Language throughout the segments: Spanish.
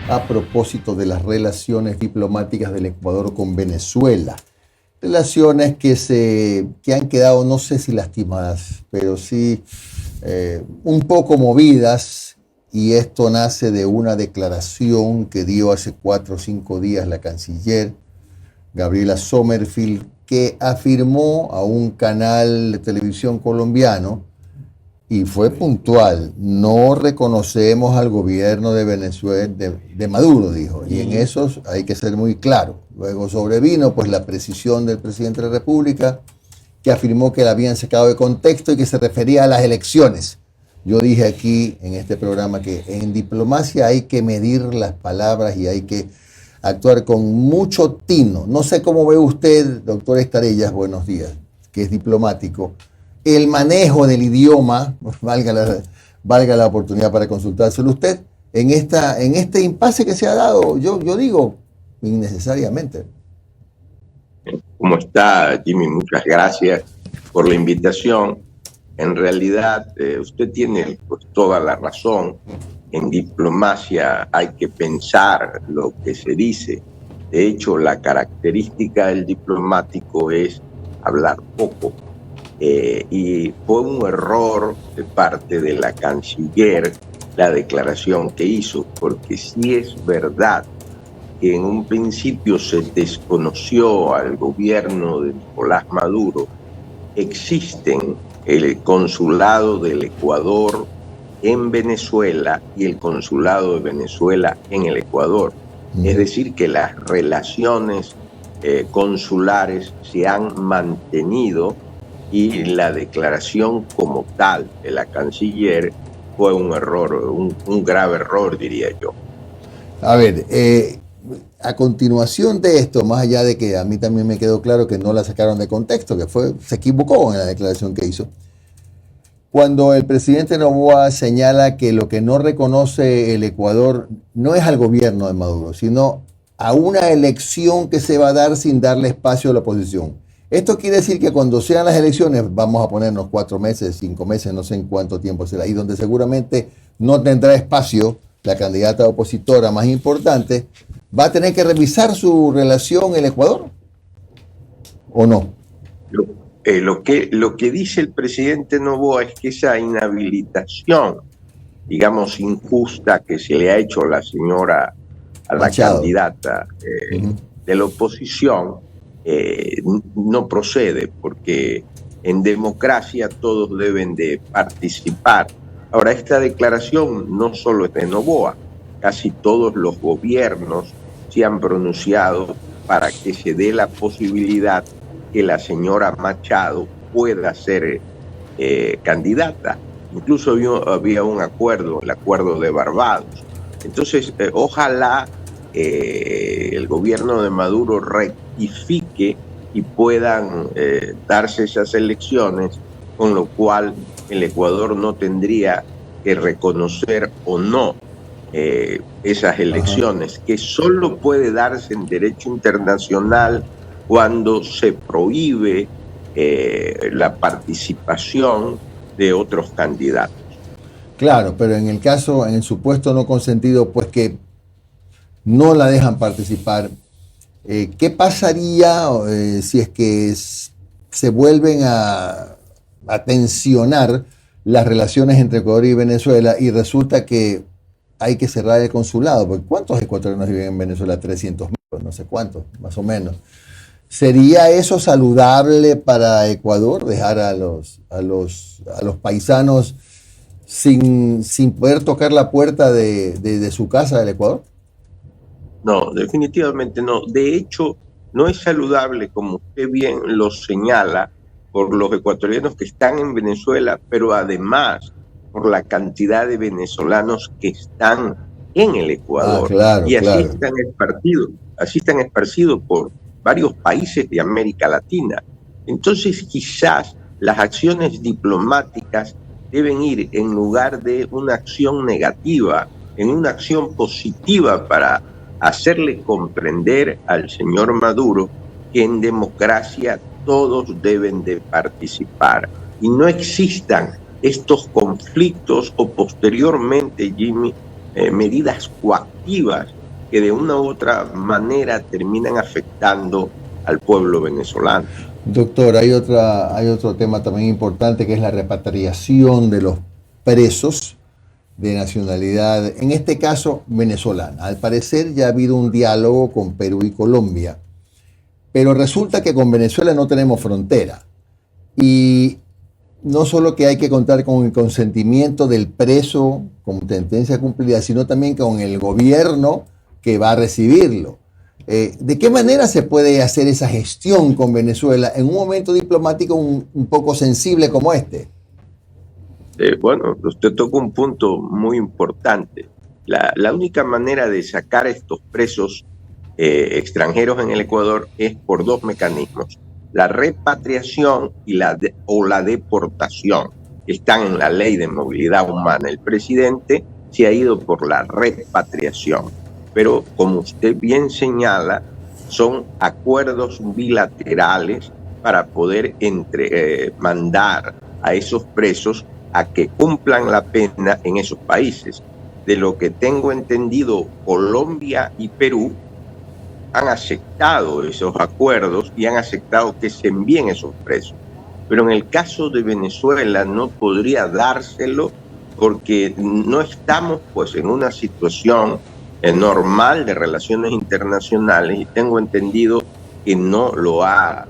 a propósito de las relaciones diplomáticas del Ecuador con Venezuela. Relaciones que han quedado, no sé si lastimadas, pero sí un poco movidas, y esto nace de una declaración que dio hace 4 o 5 días la canciller Gabriela Sommerfield, que afirmó a un canal de televisión colombiano, y fue puntual: no reconocemos al gobierno de Venezuela, de Maduro, dijo, y en eso hay que ser muy claro. Luego sobrevino pues la precisión del presidente de la República, que afirmó que la habían sacado de contexto y que se refería a las elecciones. Yo dije aquí en este programa que en diplomacia hay que medir las palabras y hay que actuar con mucho tino. No sé cómo ve usted, doctor Estarellas, buenos días, que es diplomático, el manejo del idioma, valga la oportunidad para consultárselo usted, en este impasse que se ha dado, yo digo, innecesariamente. ¿Cómo está, Jimmy? Muchas gracias por la invitación. En realidad, usted tiene pues toda la razón. En diplomacia hay que pensar lo que se dice. De hecho, la característica del diplomático es hablar poco. Y fue un error de parte de la canciller la declaración que hizo, porque sí es verdad que en un principio se desconoció al gobierno de Nicolás Maduro. Existen el consulado del Ecuador en Venezuela y el consulado de Venezuela en el Ecuador. Es decir, que las relaciones consulares se han mantenido, y la declaración como tal de la canciller fue un error, un grave error, diría yo. A ver, a continuación de esto, más allá de que a mí también me quedó claro que no la sacaron de contexto, que se equivocó en la declaración que hizo, cuando el presidente Noboa señala que lo que no reconoce el Ecuador no es al gobierno de Maduro, sino a una elección que se va a dar sin darle espacio a la oposición. Esto quiere decir que cuando sean las elecciones, vamos a ponernos 4 meses, 5 meses, no sé en cuánto tiempo será, y donde seguramente no tendrá espacio la candidata opositora más importante, ¿va a tener que revisar su relación el Ecuador o no? Lo que dice el presidente Noboa es que esa inhabilitación, digamos, injusta que se le ha hecho a la señora, a la candidata de la oposición, no procede, porque en democracia todos deben de participar. Ahora, esta declaración no solo es de Noboa, casi todos los gobiernos se han pronunciado para que se dé la posibilidad que la señora Machado pueda ser candidata. Incluso había un acuerdo, el acuerdo de Barbados. Entonces, ojalá el gobierno de Maduro rectifique y puedan darse esas elecciones, con lo cual el Ecuador no tendría que reconocer o no esas elecciones, que solo puede darse en derecho internacional cuando se prohíbe la participación de otros candidatos. Claro, pero en el supuesto no consentido, pues que no la dejan participar, ¿qué pasaría si es que se vuelven a tensionar las relaciones entre Ecuador y Venezuela y resulta que hay que cerrar el consulado? Porque ¿cuántos ecuatorianos viven en Venezuela? 300.000, no sé cuántos, más o menos. ¿Sería eso saludable para Ecuador, dejar a los paisanos sin poder tocar la puerta de su casa del Ecuador? No, definitivamente no. De hecho, no es saludable, como usted bien lo señala, por los ecuatorianos que están en Venezuela, pero además por la cantidad de venezolanos que están en el Ecuador. Claro, y así claro. están esparcidos por varios países de América Latina. Entonces, quizás las acciones diplomáticas deben ir, en lugar de una acción negativa, en una acción positiva para hacerle comprender al señor Maduro que en democracia todos deben de participar y no existan estos conflictos o posteriormente, Jimmy, medidas coactivas que de una u otra manera terminan afectando al pueblo venezolano. Doctor, hay otro tema también importante que es la repatriación de los presos de nacionalidad, en este caso venezolana. Al parecer ya ha habido un diálogo con Perú y Colombia, pero resulta que con Venezuela no tenemos frontera. Y no solo que hay que contar con el consentimiento del preso con sentencia cumplida, sino también con el gobierno que va a recibirlo. ¿De qué manera se puede hacer esa gestión con Venezuela en un momento diplomático un poco sensible como este? Bueno, usted toca un punto muy importante. La única manera de sacar a estos presos extranjeros en el Ecuador es por dos mecanismos: la repatriación o la deportación. Están en la ley de movilidad humana. El presidente se ha ido por la repatriación, pero como usted bien señala, son acuerdos bilaterales para poder mandar a esos presos a que cumplan la pena en esos países. De lo que tengo entendido, Colombia y Perú han aceptado esos acuerdos y han aceptado que se envíen esos presos. Pero en el caso de Venezuela no podría dárselo porque no estamos pues en una situación normal de relaciones internacionales, y tengo entendido que no lo ha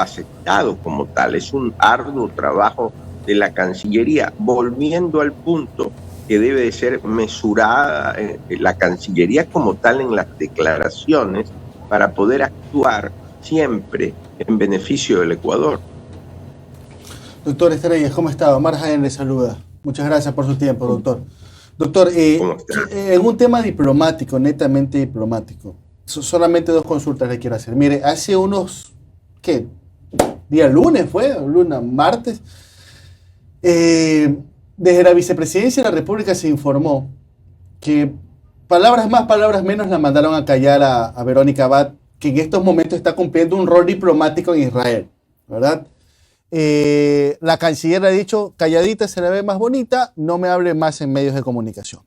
aceptado como tal. Es un arduo trabajo de la Cancillería, volviendo al punto que debe de ser mesurada la Cancillería como tal en las declaraciones para poder actuar siempre en beneficio del Ecuador. Doctor Estrellas, ¿cómo está? Omar Jaén le saluda. Muchas gracias por su tiempo, doctor. Doctor, en un tema diplomático, netamente diplomático, solamente dos consultas le quiero hacer. Mire, hace unos, ¿qué? Día lunes fue, martes, desde la vicepresidencia de la República se informó que palabras más, palabras menos la mandaron a callar a Verónica Abad, que en estos momentos está cumpliendo un rol diplomático en Israel, ¿verdad? La canciller ha dicho, calladita se la ve más bonita, no me hable más en medios de comunicación.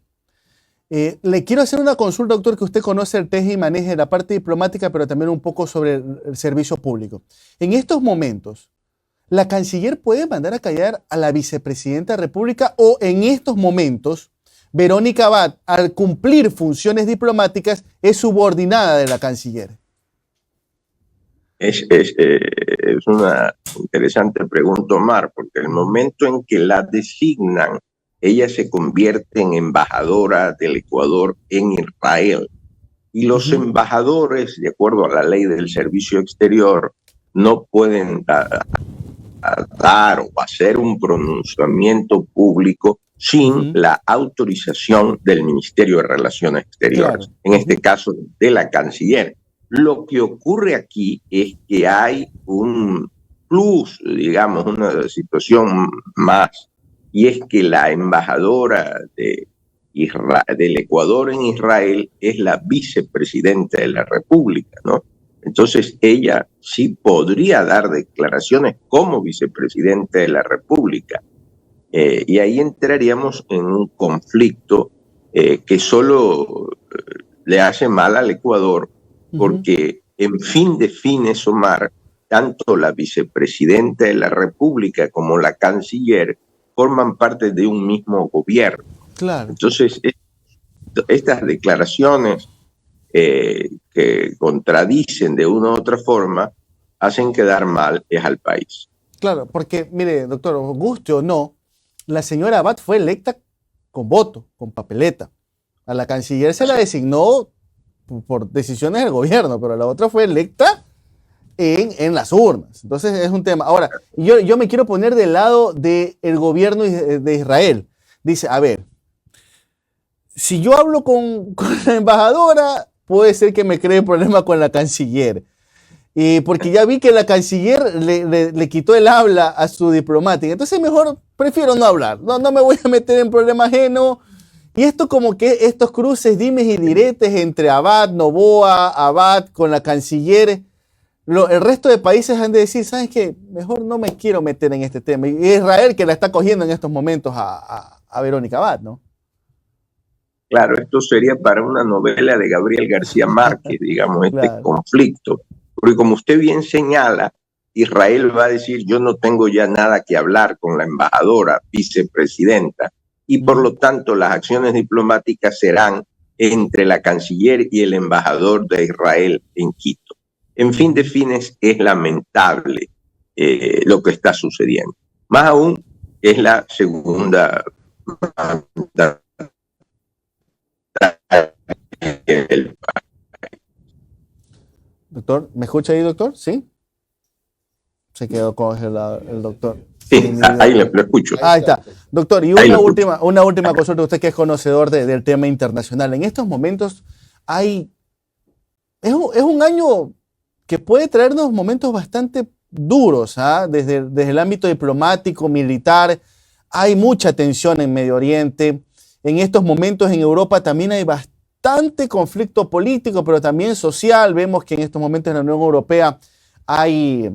Le quiero hacer una consulta, doctor, que usted conoce el teje y maneje de la parte diplomática, pero también un poco sobre el servicio público. En estos momentos, ¿la canciller puede mandar a callar a la vicepresidenta de la República o en estos momentos Verónica Abad, al cumplir funciones diplomáticas, es subordinada de la canciller? Es una interesante pregunta, Omar, porque el momento en que la designan, ella se convierte en embajadora del Ecuador en Israel. Y los embajadores, de acuerdo a la ley del servicio exterior, no pueden dar o hacer un pronunciamiento público sin la autorización del Ministerio de Relaciones Exteriores, en este caso de la canciller. Lo que ocurre aquí es que hay un plus, digamos, una situación más, y es que la embajadora del Ecuador en Israel es la vicepresidenta de la República, ¿no? Entonces ella sí podría dar declaraciones como vicepresidenta de la República, y ahí entraríamos en un conflicto que solo le hace mal al Ecuador, porque en fin de fines, Omar, tanto la vicepresidenta de la República como la canciller forman parte de un mismo gobierno. Claro. Entonces, estas declaraciones que contradicen de una u otra forma hacen quedar mal al país. Claro, porque, mire, doctor, guste o no, la señora Abad fue electa con voto, con papeleta. A la canciller se la designó por decisiones del gobierno, pero la otra fue electa en las urnas. Entonces es un tema. Ahora, yo me quiero poner del lado del gobierno de Israel. Dice, a ver, si yo hablo con la embajadora, puede ser que me cree problema con la canciller. Porque ya vi que la canciller le quitó el habla a su diplomática. Entonces mejor prefiero no hablar. No me voy a meter en problema ajeno. Y esto como que estos cruces, dimes y diretes entre Abad, Noboa, Abad con la canciller, el resto de países han de decir, ¿sabes qué? Mejor no me quiero meter en este tema. Y Israel que la está cogiendo en estos momentos a Verónica Abad, ¿no? Claro, esto sería para una novela de Gabriel García Márquez, digamos, este Claro. conflicto. Porque como usted bien señala, Israel va a decir, yo no tengo ya nada que hablar con la embajadora, vicepresidenta, y por lo tanto las acciones diplomáticas serán entre la canciller y el embajador de Israel en Quito. En fin de fines, es lamentable lo que está sucediendo. Más aún, es la segunda el Doctor, ¿me escucha ahí, doctor? ¿Sí? Se quedó congelado el doctor. Sí, ahí lo escucho. Ahí está. Doctor, y una última consulta, usted que es conocedor del tema internacional. En estos momentos es un año que puede traernos momentos bastante duros, ¿ah? Desde el ámbito diplomático, militar, hay mucha tensión en Medio Oriente. En estos momentos en Europa también hay bastante conflicto político, pero también social. Vemos que en estos momentos en la Unión Europea hay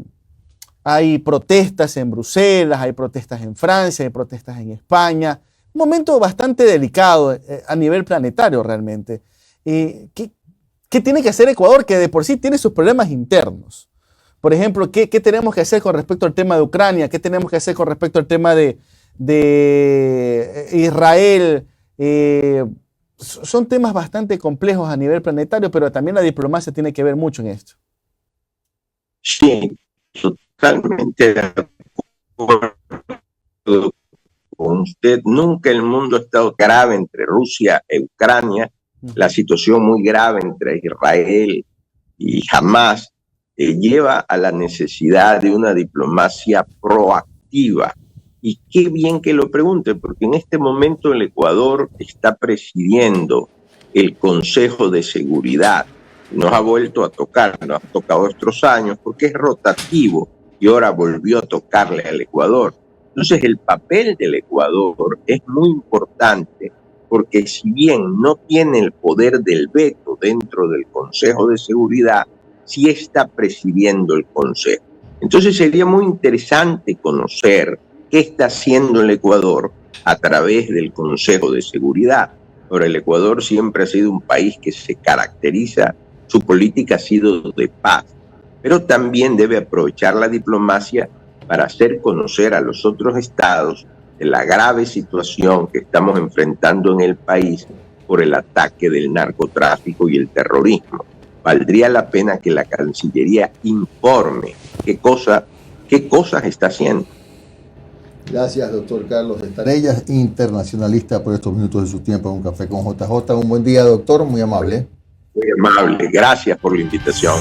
protestas en Bruselas, hay protestas en Francia, hay protestas en España. Un momento bastante delicado a nivel planetario realmente. ¿Qué tiene que hacer Ecuador, que de por sí tiene sus problemas internos? Por ejemplo, ¿qué tenemos que hacer con respecto al tema de Ucrania? ¿Qué tenemos que hacer con respecto al tema de Israel? Son temas bastante complejos a nivel planetario, pero también la diplomacia tiene que ver mucho en esto. Sí, totalmente de acuerdo con usted. Nunca el mundo ha estado grave entre Rusia e Ucrania. La situación muy grave entre Israel y Hamas lleva a la necesidad de una diplomacia proactiva. Y qué bien que lo pregunte, porque en este momento el Ecuador está presidiendo el Consejo de Seguridad. Nos ha vuelto a tocar, nos ha tocado estos años, porque es rotativo y ahora volvió a tocarle al Ecuador. Entonces el papel del Ecuador es muy importante, porque si bien no tiene el poder del veto dentro del Consejo de Seguridad, sí está presidiendo el Consejo. Entonces sería muy interesante conocer qué está haciendo el Ecuador a través del Consejo de Seguridad. Ahora, el Ecuador siempre ha sido un país que se caracteriza, su política ha sido de paz, pero también debe aprovechar la diplomacia para hacer conocer a los otros estados de la grave situación que estamos enfrentando en el país por el ataque del narcotráfico y el terrorismo. Valdría la pena que la Cancillería informe qué cosas está haciendo. Gracias, doctor Carlos Estarellas, internacionalista, por estos minutos de su tiempo en Un Café con JJ. Un buen día, doctor, muy amable. Muy amable, gracias por la invitación.